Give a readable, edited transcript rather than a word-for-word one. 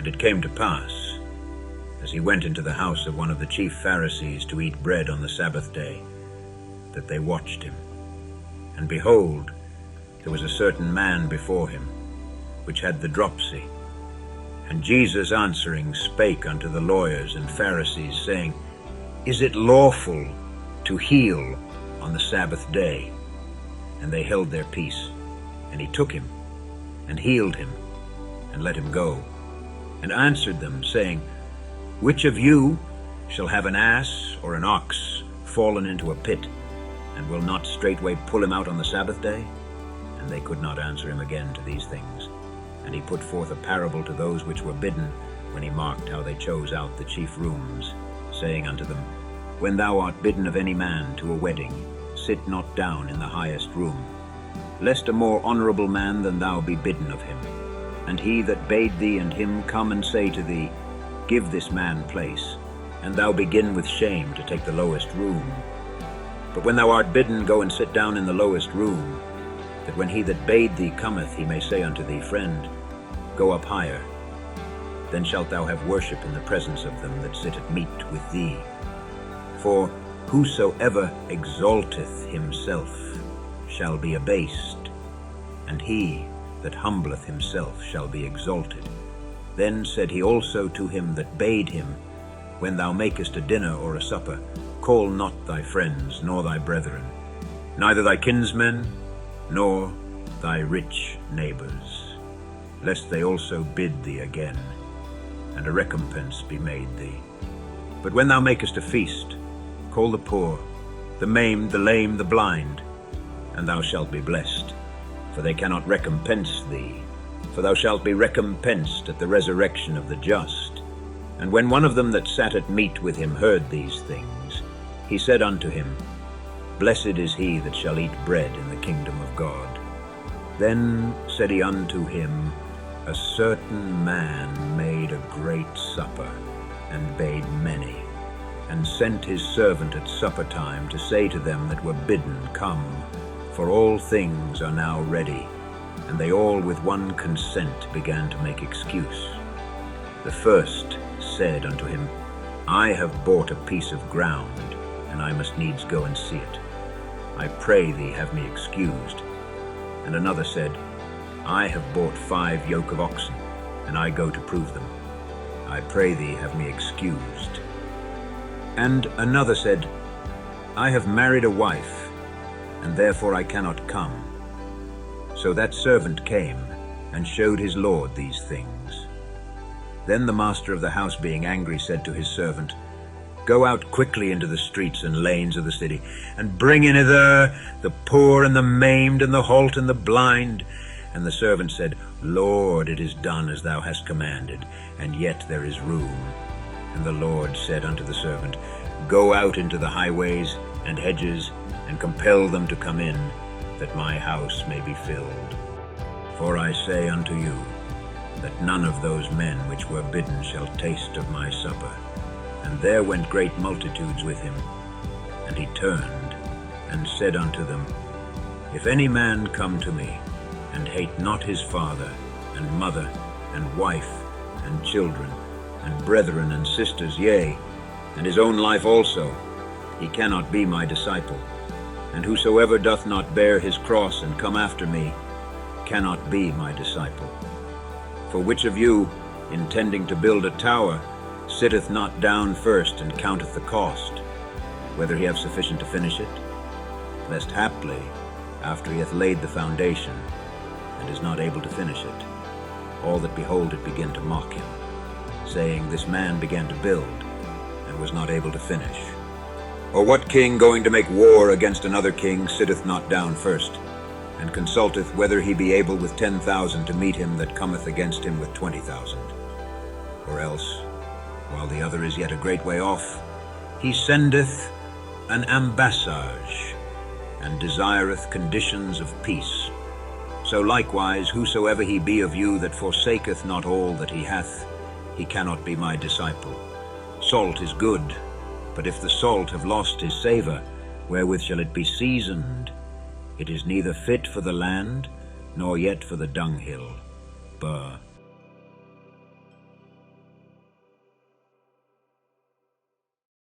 And it came to pass, as he went into the house of one of the chief Pharisees to eat bread on the Sabbath day, that they watched him. And behold, there was a certain man before him, which had the dropsy. And Jesus answering spake unto the lawyers and Pharisees, saying, Is it lawful to heal on the Sabbath day? And they held their peace. And he took him, and healed him, and let him go, and answered them, saying, Which of you shall have an ass or an ox fallen into a pit, and will not straightway pull him out on the Sabbath day? And they could not answer him again to these things. And he put forth a parable to those which were bidden, when he marked how they chose out the chief rooms, saying unto them, When thou art bidden of any man to a wedding, sit not down in the highest room, lest a more honorable man than thou be bidden of him. And he that bade thee and him come and say to thee, Give this man place, and thou begin with shame to take the lowest room. But when thou art bidden, go and sit down in the lowest room, that when he that bade thee cometh, he may say unto thee, Friend, go up higher. Then shalt thou have worship in the presence of them that sit at meat with thee. For whosoever exalteth himself shall be abased, and he that humbleth himself shall be exalted. Then said he also to him that bade him, When thou makest a dinner or a supper, call not thy friends, nor thy brethren, neither thy kinsmen, nor thy rich neighbors, lest they also bid thee again, and a recompense be made thee. But when thou makest a feast, call the poor, the maimed, the lame, the blind, and thou shalt be blessed, for they cannot recompense thee, for thou shalt be recompensed at the resurrection of the just. And when one of them that sat at meat with him heard these things, he said unto him, Blessed is he that shall eat bread in the kingdom of God. Then said he unto him, A certain man made a great supper, and bade many, and sent his servant at supper time to say to them that were bidden, Come, for all things are now ready. And they all with one consent began to make excuse. The first said unto him, I have bought a piece of ground, and I must needs go and see it. I pray thee have me excused. And another said, I have bought 5 yoke of oxen, and I go to prove them. I pray thee have me excused. And another said, I have married a wife, and therefore I cannot come. So that servant came, and showed his lord these things. Then the master of the house, being angry, said to his servant, Go out quickly into the streets and lanes of the city, and bring in hither the poor and the maimed and the halt and the blind. And the servant said, Lord, it is done as thou hast commanded, and yet there is room. And the Lord said unto the servant, Go out into the highways and hedges, and compel them to come in, that my house may be filled. For I say unto you, that none of those men which were bidden shall taste of my supper. And there went great multitudes with him. And he turned, and said unto them, If any man come to me, and hate not his father, and mother, and wife, and children, and brethren, and sisters, yea, and his own life also, he cannot be my disciple. And whosoever doth not bear his cross and come after me, cannot be my disciple. For which of you, intending to build a tower, sitteth not down first and counteth the cost, whether he have sufficient to finish it? Lest haply, after he hath laid the foundation, and is not able to finish it, all that behold it begin to mock him, saying, This man began to build, and was not able to finish. Or what king going to make war against another king sitteth not down first, and consulteth whether he be able with 10,000 to meet him that cometh against him with 20,000? Or else, while the other is yet a great way off, he sendeth an ambassage, and desireth conditions of peace. So likewise, whosoever he be of you that forsaketh not all that he hath, he cannot be my disciple. Salt is good, but if the salt have lost his savour, wherewith shall it be seasoned? It is neither fit for the land, nor yet for the dunghill. But